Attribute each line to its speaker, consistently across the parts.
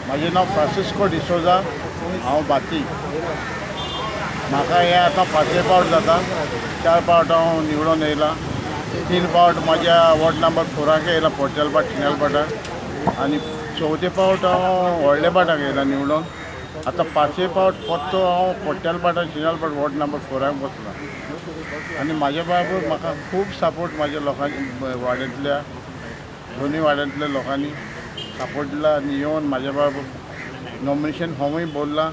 Speaker 1: माझे नाव फ्रांसिस्को डिसोजा, हांव बाती. म्हाका हे आतां 5वें फावट जाता. 4 फावट हांव निवडून येयला. 3 फावट म्हाज्या वॉर्ड नंबर 4 येयला, पोर्टेलबाट चिनालपाटाक. आनी 4थे फावट हांव व्हडलेपाटाक येयला निवडून. आतां 5वें फावट परतो हांव पोर्टेलपाटा चिनालपाट वॉर्ड नंबर 4 बसला. आनी म्हाज्या बरोबर म्हाका खूब सपोर्ट म्हाज्या लोकांनी वाड्यांतल्या दोनूय वाड्यांतल्या लोकांनी सपोर्ट दिला. आनी येवन म्हाज्या बरोबर नॉमिनेशन फॉर्मूय भरला.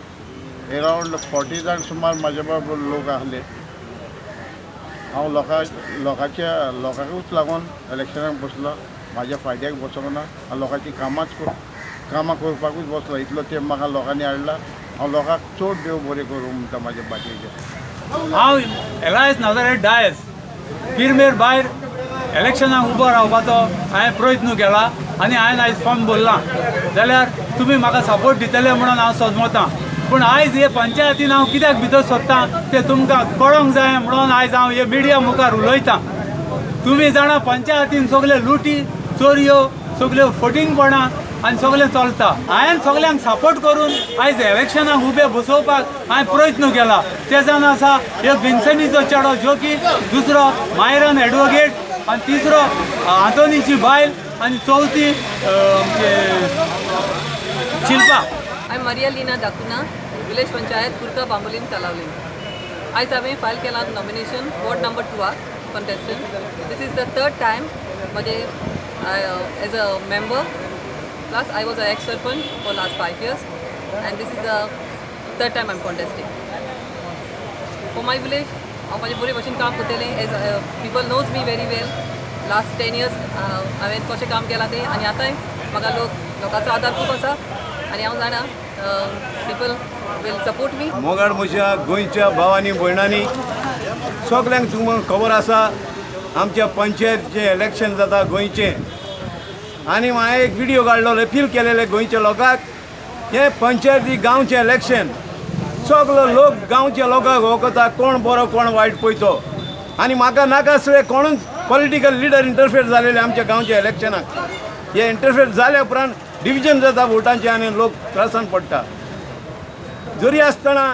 Speaker 1: अरावंड 40 जाण सुमार म्हाज्या बरोबर लोक आहले. हांव लोकांकूच लागून इलेक्शनाक बसलो. म्हाज्या फायद्याक बसोंक ना. हांव लोकांची कामां करपाकूच बसलो. इतलो तेंप म्हाका लोकांनी हाडला. हांव लोकांक चड देव बरें करूं म्हणटा म्हाज्या बाटयेचें.
Speaker 2: हांव एलायस नाजारेत डायस पिरमेर भायर इलेक्शनाक उबो रावपाचो हांवें प्रयत्न केला आनी हांवें आयज फॉर्म भरला. जाल्यार तुमी म्हाका सपोर्ट दितले म्हणून हांव सजमतां. पूण आयज हे पंचायतीन हांव कित्याक भितर सोदतां तें तुमकां कळोंक जाय म्हणून आयज हांव हे मिडिया मुखार उलयतां. तुमी जाणा पंचायतीन सगळे लुटी चोरयो सगल्यो फटींगपणां आनी सगळें चलता. हांवें सगल्यांक सपोर्ट करून आयज इलेक्शनाक उबे बसोवपाक हांवें प्रयत्न केला. ते जावन आसा एक विन्सेंटीचो चेडो जो की, दुसरो मायरन एडवोकेट आनी तिसरो आंतोनीची बायल आनी चवथी शिल्पा.
Speaker 3: I Maria Lina Dacunha, village panchayat Curca Bambolim Talaulim. आयज हांवें फायल केला nomination ward number 2 contestant. This is the 3rd time म्हजे as a member. Plus, I was an ex-sarpanch for last 5 years, and this is the 3rd time I'm contesting. For my village, माझे बरे भशेन काम करतले. As people knows me very well. Last 10 years हांवें कशें काम केलां तें, आनी आतांय म्हाका लोकांचो आदार खूब आसा. आनी हांव जाणा पीपल विल सपोर्ट मी.
Speaker 4: मोगाड म्हज्या गोंयच्या भावांनी भयणांनी सगल्यांक तुमकां खबर आसा आमच्या पंचायतीचें इलेक्शन जाता गोंयचें. आनी हांवें एक व्हिडिओ काडलो, अपील केलेले गोंयच्या लोकांक हे पंचायती गांवचें इलेक्शन सगलो लोक गांवच्या लोकांक वळखता कोण बरो कोण वायट पळयतो. आनी म्हाका नाकासले कोणूच पॉलिटिकल लिडर इंटरफेर जालेले आमच्या गांवच्या इलेक्शनाक. हे इंटरफेर जाल्या उपरांत डिविजन जाता वोटांचें आनी लोक त्रासान पडटा. जरी आसतना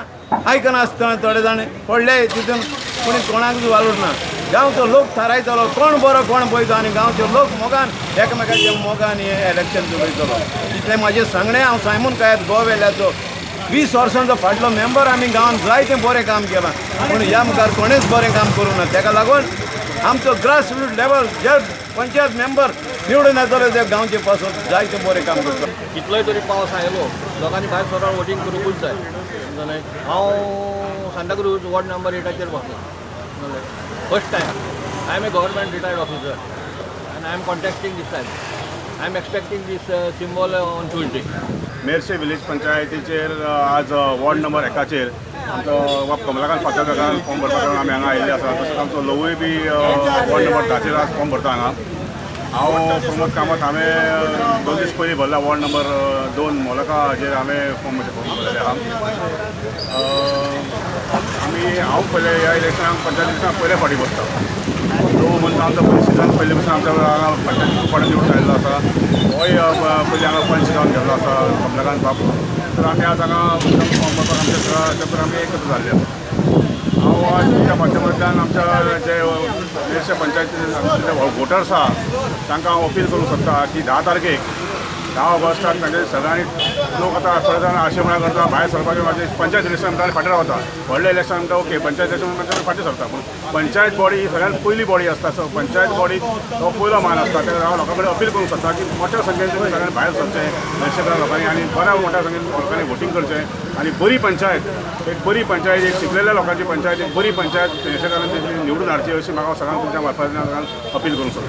Speaker 4: आयकनासतना थोडे जाण पडले तितून कोणी कोणाकूच वालोर ना. गांवचो लोक थारायतलो कोण बरो कोण पळयतो आनी गांवचे लोक मोगान एकामेकाच्या मोगान हे इलेक्शन चलयतलो. इतलें म्हाजें सांगणें. हांव सायमून कायत गोवा वेल्याचो 20 वर्सांचो फाटलो मेंबर. आमी गांवांत जायतें बरें काम केलां, पूण ह्या मुखार कोणेंच बरें काम करूं ना. ताका लागून आमचो ग्रास रूट लेवल जे पंचायत मेंबर निवडून येतलो ते गांवचे पासून जायतें बरें काम करता.
Speaker 5: कितलोय तरी पावस आयलो लोकांनी भायर सराव वोटींग करूंकूच जाय. हांव सांताक्रूज वॉर्ड नंबर 8 बसलो. First time I am a government retired officer and I am contesting this time. I am expecting this symbol on Tuesday.
Speaker 6: मेरशे विलेज पंचायतीचेर आज वॉर्ड नंबर 1 आमचो कमलाकांत फातरकारान फॉर्म भरपाक लागून आमी हांगा आयिल्ले आसा. तशेंच आमचो लवूय बी वॉर्ड नंबर 10 आज फॉर्म भरता हांगा. हांव प्रमोद कामत हांवें 2 दीस पयलीं भरला वॉर्ड नंबर 2 मोलका हाजेर हांवें फॉर्म भरलेले आहा. हांव पयले ह्या इलेक्शनाक पंचायतींतल्यान पयले फावटी बसता. म्हणटा आमचो परिस्थितीन पयले पासून आमच्या हांगा पंचायती खूब फावटी निवडून आयिल्लो आसा. होय पयलीं हांगा पंच जावन गेल्लो आसा कमलाकांत बाबू. तर आमी आज हांगा फॉर्म भरपाक आमच्या तेंपर आमी एकत्र जाल्ले आसा. हांव आज तुमच्या माध्यमांतल्यान आमच्या जे मेरशे पंचायतीचे जे वोटर्स आहा तांकां हांव अपील करूंक सोदता की 10 तारखेक 10 ऑगस्टाक तांचे सगळ्यांनी लोक आतां थोडे जाण आशेपणां करता भायर सरपाचें. म्हाजें पंचायत इलेक्शन म्हणटा फाटीं रावता. व्हडलें इलेक्शन म्हणटा ओके पंचायत इलेक्शन म्हणटा फाटीं सरता. पूण पंचायत बॉडी ही सगळ्यांत पयली बॉडी आसता. सो पंचायत बॉडी हो पयलो मान आसता. तेका हांव लोकां कडेन अपील करूंक सोदता की मोठ्या संख्येन तुमी सगळ्यांनी भायर सरचें मेरशेकार लोकांनी आनी बऱ्या मोठ्या संख्येन लोकांनी वोटींग करचें. आनी बरी पंचायत एक शिकलेल्या लोकांची पंचायत एक बरी पंचायत मेरशेकारांनी निवडून हाडची अशी म्हाका सगळ्यांक तुमच्या मार्फत अपील करूंक सोदता.